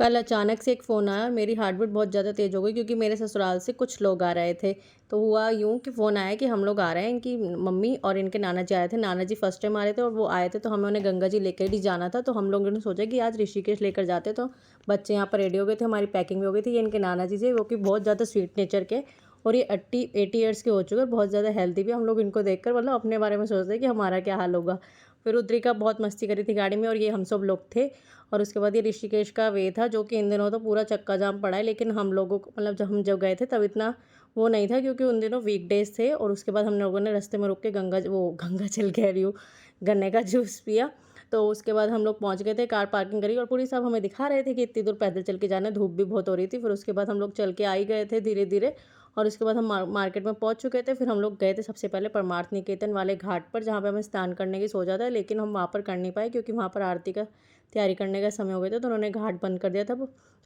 कल अचानक से एक फ़ोन आया और मेरी हार्ट बीट बहुत ज़्यादा तेज़ हो गई क्योंकि मेरे ससुराल से कुछ लोग आ रहे थे। तो हुआ यूँ कि फ़ोन आया कि हम लोग आ रहे हैं, इनकी मम्मी और इनके नाना जी आए थे। नाना जी फर्स्ट टाइम आ रहे थे और वो आए थे, तो हमें उन्हें गंगा जी लेकर ही जाना था। तो हम लोगों ने सोचा कि आज ऋषिकेश लेकर जाते। तो बच्चे यहाँ पर रेडी हो गए थे, हमारी पैकिंग भी हो गई थी। ये इनके नाना जी थे, वो कि बहुत ज़्यादा स्वीट नेचर के, और ये 80 ईयर्स के हो चुके हैं, बहुत ज़्यादा हेल्दी भी। हम लोग इनको देखकर मतलब अपने बारे में सोचते हैं कि हमारा क्या हाल होगा। फिर रुद्रिका बहुत मस्ती करी थी गाड़ी में, और ये हम सब लोग थे। और उसके बाद ये ऋषिकेश का वे था, जो कि इन दिनों तो पूरा चक्का जाम पड़ा है, लेकिन हम लोगों को मतलब जब गए थे तब इतना वो नहीं था, क्योंकि उन दिनों वीकडेज थे। और उसके बाद हम लोगों ने रास्ते में रुक के गंगा जल कह रही हूँ, गन्ने का जूस पिया। तो उसके बाद हम लोग पहुँच गए थे, कार पार्किंग करी, और पूरी साहब हमें दिखा रहे थे कि इतनी दूर पैदल चल के जाना है, धूप भी बहुत हो रही थी। फिर उसके बाद हम लोग चल के आ ही गए थे धीरे-धीरे, और उसके बाद हम मार्केट में पहुँच चुके थे। फिर हम लोग गए थे सबसे पहले परमार्थ निकेतन वाले घाट पर, जहाँ पे हमें स्नान करने की सोचा था, लेकिन हम वहाँ पर कर नहीं पाए क्योंकि वहाँ पर आरती का तैयारी करने का समय हो गया था। तो उन्होंने घाट बंद कर दिया था।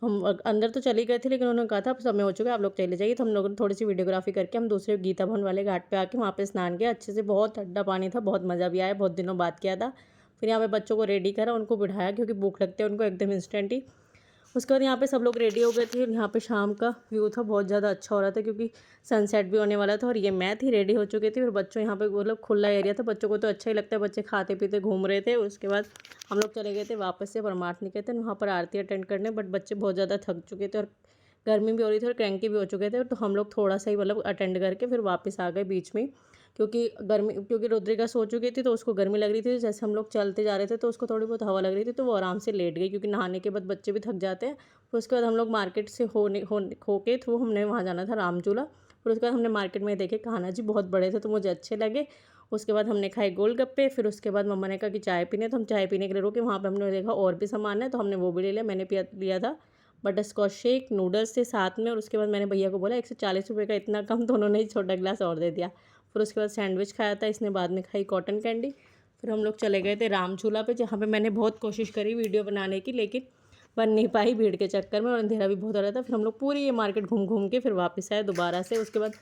हम अंदर तो चले गए थे, लेकिन उन्होंने कहा था अब समय हो चुका है, आप लोग चले जाइए। तो हम लोगों ने थोड़ी सी वीडियोग्राफी करके हम दूसरे गीता भवन वाले घाट पे आके वहाँ पे स्नान किया अच्छे से। बहुत ठंडा पानी था, बहुत मज़ा भी आया, बहुत दिनों बाद किया था। फिर यहाँ पे बच्चों को रेडी करा, उनको बिठाया क्योंकि भूख लगती है उनको एकदम इंस्टेंट ही। उसके बाद यहाँ पे सब लोग रेडी हो गए थे, और यहाँ पे शाम का व्यू था, बहुत ज़्यादा अच्छा हो रहा था क्योंकि सनसेट भी होने वाला था। और ये मैं थी, रेडी हो चुकी थी। और बच्चों यहाँ पे मतलब खुला एरिया था, बच्चों को तो अच्छा ही लगता है, बच्चे खाते पीते घूम रहे थे। उसके बाद हम लोग चले गए थे वापस से परमार्थ निकेतन, वहाँ पर आरती अटेंड करने। बट बच्चे बहुत ज़्यादा थक चुके थे, और गर्मी भी हो रही थी, और क्रैंकी भी हो चुके थे। तो हम लोग थोड़ा सा ही मतलब अटेंड करके फिर वापस आ गए बीच में, क्योंकि रुद्रिका सो चुकी थी, तो उसको गर्मी लग रही थी। जैसे हम लोग चलते जा रहे थे तो उसको थोड़ी बहुत हवा लग रही थी, तो वो आराम से लेट गई, क्योंकि नहाने के बाद बच्चे भी थक जाते हैं। फिर उसके बाद हम लोग मार्केट से होके थ्रू हमने वहाँ जाना था रामझूला। फिर उसके बाद हमने मार्केट में देखे कान्हा जी, बहुत बड़े थे तो मुझे अच्छे लगे। उसके बाद हमने खाए गोलगप्पे। फिर उसके बाद मम्मा ने कहा कि चाय पीने, तो हम चाय पीने के लिए रुके। वहाँ पे हमने देखा और भी सामान है, तो हमने वो भी ले लिया। मैंने लिया था बटरस्कॉच शेक, नूडल्स थे साथ में। और उसके बाद मैंने भैया को बोला 140 रुपये का इतना कम, तो उन्होंने ही छोटा गिलास और दे दिया। फिर उसके बाद सैंडविच खाया था, इसने बाद में खाई कॉटन कैंडी। फिर हम लोग चले गए थे राम झूला पे, जहाँ पे मैंने बहुत कोशिश करी वीडियो बनाने की, लेकिन बन नहीं पाई भीड़ के चक्कर में, और अंधेरा भी बहुत हो रहा था। फिर हम लोग पूरी ये मार्केट घूम घूम के फिर वापस आए दोबारा से। उसके बाद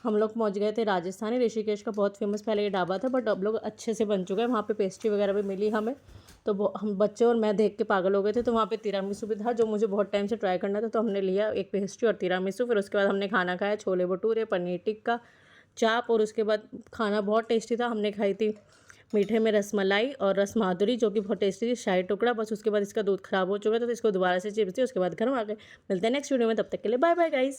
हम लोग पहुँच गए थे राजस्थानी ऋषिकेश का बहुत फेमस पहले ये ढाबा था, बट अब लोग अच्छे से बन चुका है। वहाँ पे पेस्ट्री वगैरह भी मिली हमें, तो हम बच्चे और मैं देख के पागल हो गए थे। तो वहाँ पे तिरामिसू भी था, जो मुझे बहुत टाइम से ट्राई करना था, तो हमने लिया एक पेस्ट्री और तिरामिसू। फिर उसके बाद हमने खाना खाया, छोले भटूरे, पनीर टिक्का, चाप। और उसके बाद खाना बहुत टेस्टी था, हमने खाई थी मीठे में रसमलाई और रस माधुरी, जो कि बहुत टेस्टी थी, शाही टुकड़ा। बस उसके बाद इसका दूध खराब हो चुका था, तो इसको दोबारा से चिप्स दी, उसके बाद घर आ गए। मिलते हैं नेक्स्ट वीडियो में, तब तक के लिए बाय बाय गाइस।